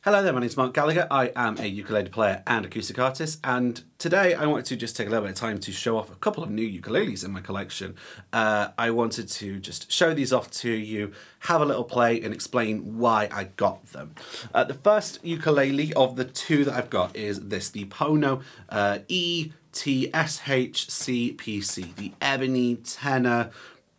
Hello there, my name's Marc Gallagher. I am a ukulele player and acoustic artist, and today I wanted to just take a little bit of time to show off a couple of new ukuleles in my collection. I wanted to just show these off to you, have a little play and explain why I got them. The first ukulele of the two that I've got is this, the Pono ETSHCPC, the ebony tenor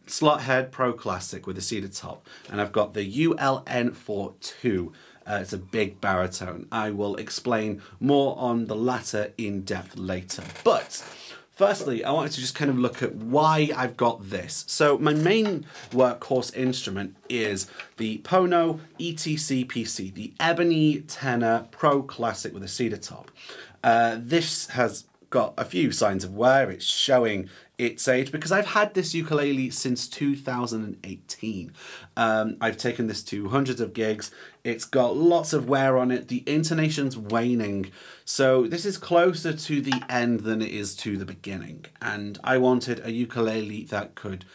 slot head pro classic with a cedar top, and I've got the ULN42. It's a big baritone. I will explain more on the latter in depth later. But firstly, I wanted to just kind of look at why I've got this. So my main workhorse instrument is the Pono ETCPC, the ebony tenor pro classic with a cedar top. This has got a few signs of wear. It's showing its age because I've had this ukulele since 2018. I've taken this to hundreds of gigs. It's got lots of wear on it. The intonation's waning. So this is closer to the end than it is to the beginning. And I wanted a ukulele that could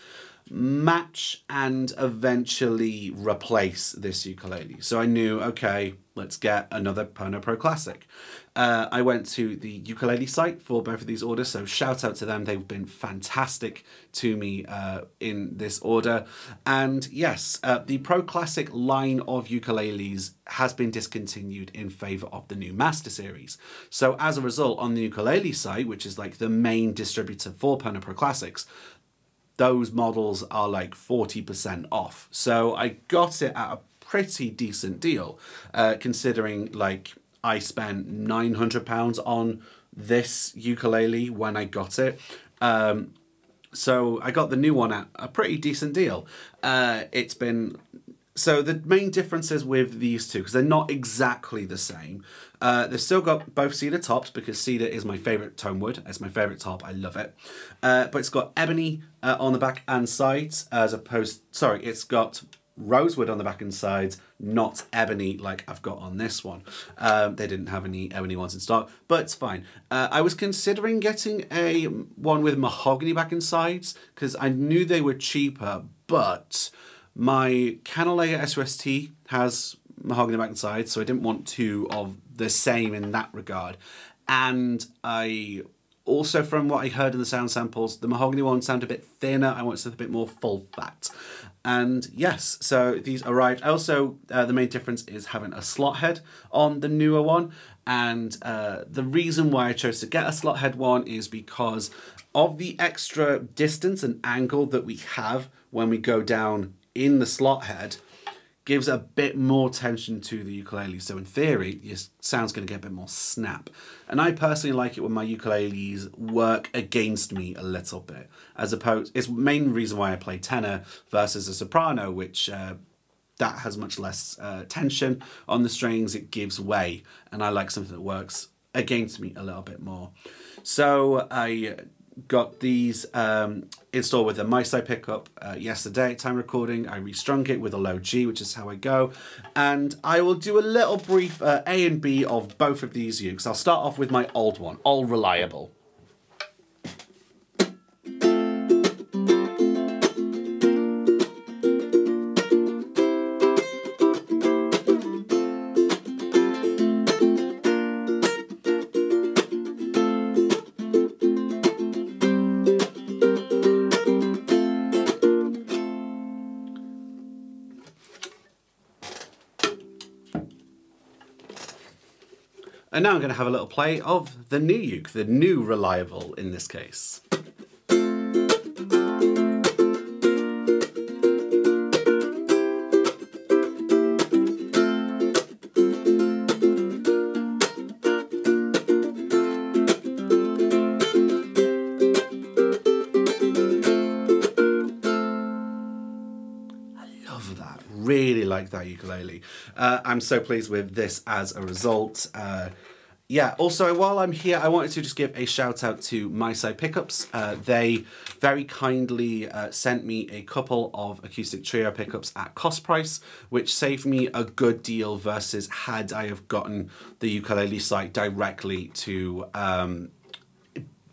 match and eventually replace this ukulele. So I knew, okay, let's get another Pono Pro Classic. I went to the ukulele site for both of these orders, so shout out to them. They've been fantastic to me in this order. And yes, the Pro Classic line of ukuleles has been discontinued in favour of the new Master Series. So as a result, on the ukulele site, which is like the main distributor for Pono Pro Classics, those models are like 40% off. So I got it at a pretty decent deal, considering like I spent £900 on this ukulele when I got it. So I got the new one at a pretty decent deal. So the main differences with these two, because they're not exactly the same, they've still got both cedar tops because cedar is my favourite tone wood. It's my favourite top. I love it. But it's got ebony on the back and sides it's got rosewood on the back and sides, not ebony like I've got on this one. They didn't have any ebony ones in stock, but it's fine. I was considering getting a one with mahogany back and sides because I knew they were cheaper, but my Canalea SUST has mahogany back and sides, so I didn't want two of the same in that regard. And I also, from what I heard in the sound samples, the mahogany ones sound a bit thinner. I want something a bit more full fat. And yes, so these arrived. Also, the main difference is having a slot head on the newer one. And the reason why I chose to get a slot head one is because of the extra distance and angle that we have when we go down in the slot head. Gives a bit more tension to the ukulele. So in theory, your sound's going to get a bit more snap. And I personally like it when my ukuleles work against me a little bit. As opposed, it's the main reason why I play tenor versus a soprano, which that has much less tension on the strings. It gives way. And I like something that works against me a little bit more. So I got these installed with a MiSi pickup yesterday at time recording. I restrung it with a low G, which is how I go. And I will do a little brief A and B of both of these ukes. I'll start off with my old one, All Reliable. And now I'm going to have a little play of the new uke, the new Reliable in this case. Really like that ukulele. I'm so pleased with this as a result. Yeah, also while I'm here, I wanted to just give a shout out to MiSi Pickups. They very kindly sent me a couple of acoustic trio pickups at cost price, which saved me a good deal versus had I have gotten the ukulele site directly to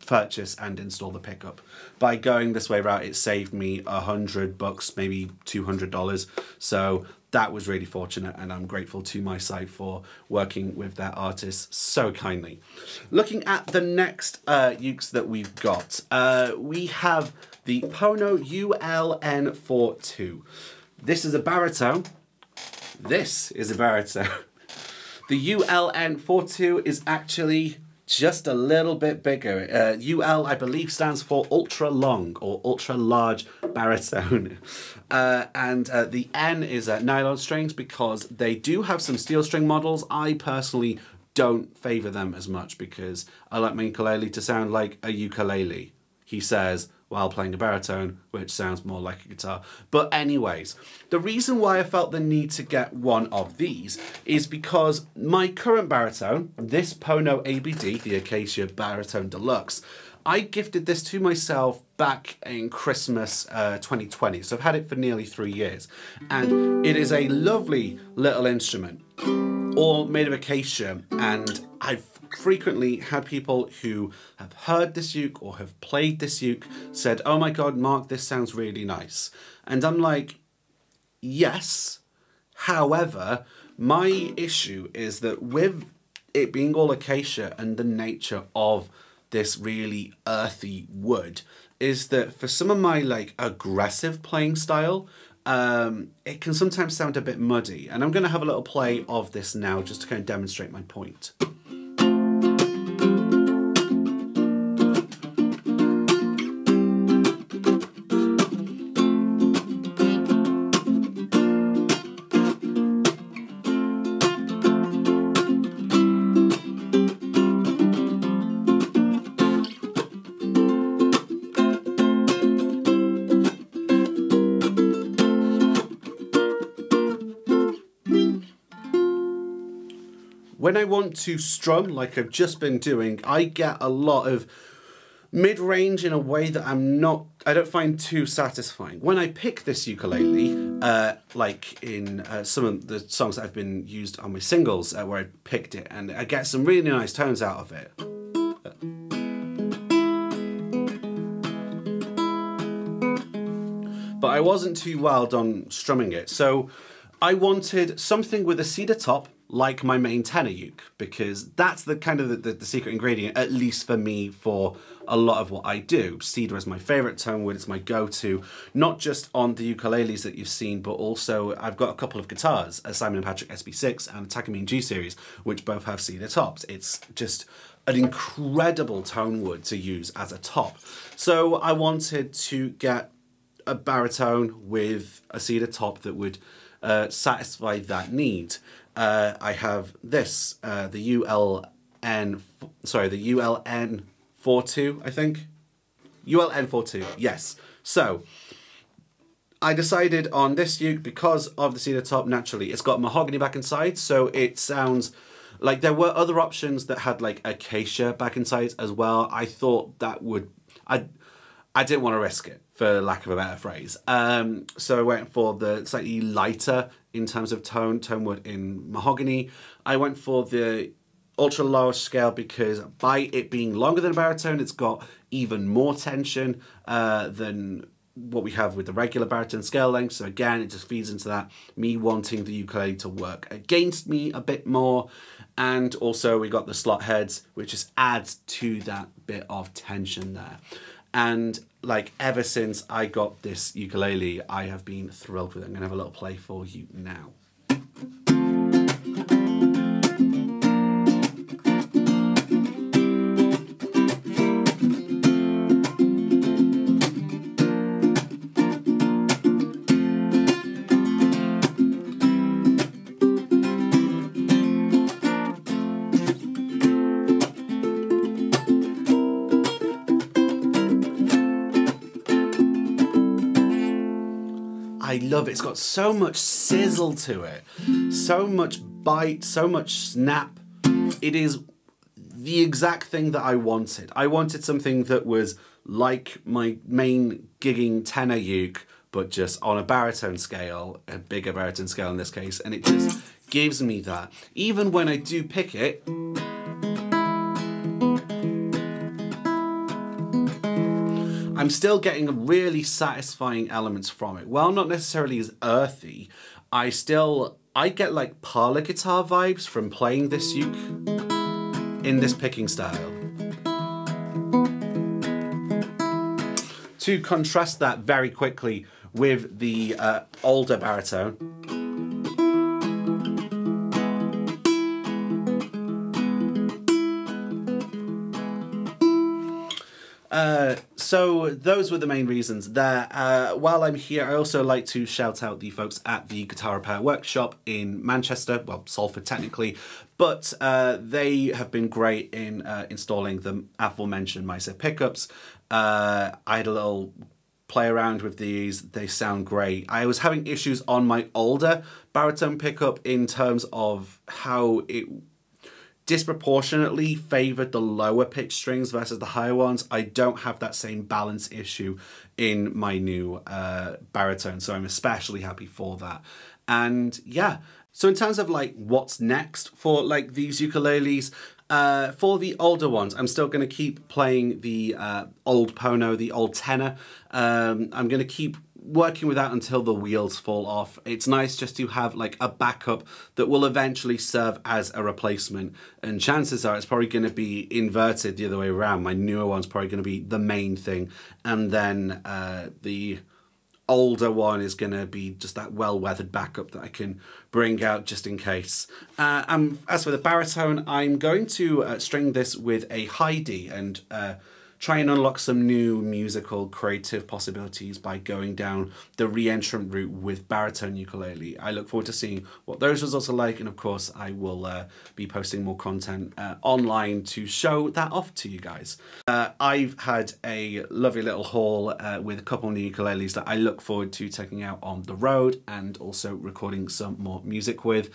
purchase and install the pickup. By going this way route, it saved me $100, maybe $200. So that was really fortunate, and I'm grateful to MiSi for working with their artists so kindly. Looking at the next ukes that we've got, we have the Pono ULN42. This is a baritone. This is a baritone. The ULN42 is actually just a little bit bigger. UL, I believe, stands for ultra long or ultra large baritone. And the N is nylon strings because they do have some steel string models. I personally don't favour them as much because I like my ukulele to sound like a ukulele, he says, while playing a baritone, which sounds more like a guitar. But anyways, the reason why I felt the need to get one of these is because my current baritone, this Pono ABD, the Acacia Baritone Deluxe, I gifted this to myself back in Christmas 2020, so I've had it for nearly 3 years. And it is a lovely little instrument, all made of acacia, and I've frequently had people who have heard this uke or have played this uke said, "Oh my god, Mark, this sounds really nice." And I'm like, yes. However, my issue is that with it being all acacia and the nature of this really earthy wood, is that for some of my like aggressive playing style, it can sometimes sound a bit muddy. And I'm going to have a little play of this now just to kind of demonstrate my point. When I want to strum, like I've just been doing, I get a lot of mid-range in a way that I don't find too satisfying. When I pick this ukulele, like in some of the songs that have been used on my singles, where I picked it, and I get some really nice tones out of it. But I wasn't too wild on strumming it, so I wanted something with a cedar top, like my main tenor uke, because that's the kind of the secret ingredient, at least for me, for a lot of what I do. Cedar is my favourite tone wood, it's my go-to, not just on the ukuleles that you've seen, but also I've got a couple of guitars, a Simon & Patrick SB6 and a Takamine G series, which both have cedar tops. It's just an incredible tone wood to use as a top. So I wanted to get a baritone with a cedar top that would satisfy that need. I have this, the ULN42, I think. ULN42, yes. So, I decided on this uke because of the cedar top, naturally. It's got mahogany back and sides, so it sounds like there were other options that had like acacia back and sides as well. I thought that would, I didn't want to risk it, for lack of a better phrase. So I went for the slightly lighter in terms of tone wood in mahogany. I went for the ultra low scale because by it being longer than a baritone, it's got even more tension than what we have with the regular baritone scale length. So again, it just feeds into that, me wanting the ukulele to work against me a bit more. And also we got the slot heads, which just adds to that bit of tension there. And like ever since I got this ukulele, I have been thrilled with it. I'm gonna have a little play for you now. I love it. It's got so much sizzle to it, so much bite, so much snap. It is the exact thing that I wanted. I wanted something that was like my main gigging tenor uke, but just on a baritone scale, a bigger baritone scale in this case, and it just gives me that. Even when I do pick it, I'm still getting really satisfying elements from it. While not necessarily as earthy, I get like parlor guitar vibes from playing this uke in this picking style. To contrast that very quickly with the older baritone. So those were the main reasons there. While I'm here, I also like to shout out the folks at the Guitar Repair Workshop in Manchester, well, Salford technically, but they have been great in installing the aforementioned MiSi pickups. I had a little play around with these. They sound great. I was having issues on my older baritone pickup in terms of how it disproportionately favoured the lower pitch strings versus the higher ones. I don't have that same balance issue in my new baritone, so I'm especially happy for that. And yeah, so in terms of like what's next for like these ukuleles, for the older ones, I'm still going to keep playing the old Pono, the old tenor. I'm going to keep working with that until the wheels fall off. It's nice just to have like a backup that will eventually serve as a replacement, and chances are it's probably going to be inverted the other way around. My newer one's probably going to be the main thing, and then the older one is going to be just that well-weathered backup that I can bring out just in case. As for the baritone, I'm going to string this with a high D and try and unlock some new musical creative possibilities by going down the re-entrant route with baritone ukulele. I look forward to seeing what those results are like, and of course I will be posting more content online to show that off to you guys. I've had a lovely little haul with a couple new ukuleles that I look forward to taking out on the road and also recording some more music with.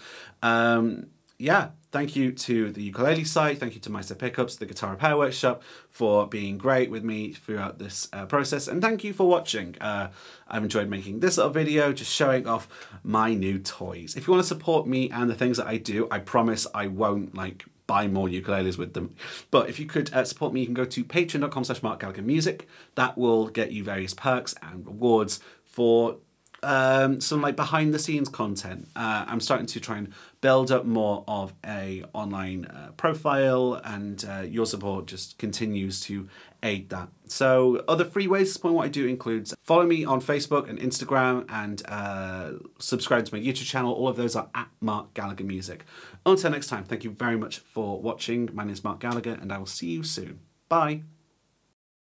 Yeah, thank you to the ukulele site, thank you to MiSi Pickups, the Guitar Repair Workshop for being great with me throughout this process, and thank you for watching. I've enjoyed making this little video, just showing off my new toys. If you want to support me and the things that I do, I promise I won't like buy more ukuleles with them. But if you could support me, you can go to patreon.com/Marc Gallagher Music. That will get you various perks and rewards for some like behind the scenes content. I'm starting to try and build up more of a online profile, and your support just continues to aid that. So other free ways to support what I do includes follow me on Facebook and Instagram, and subscribe to my YouTube channel. All of those are at Marc Gallagher Music. Until next time, thank you very much for watching. My name is Marc Gallagher, and I will see you soon. Bye.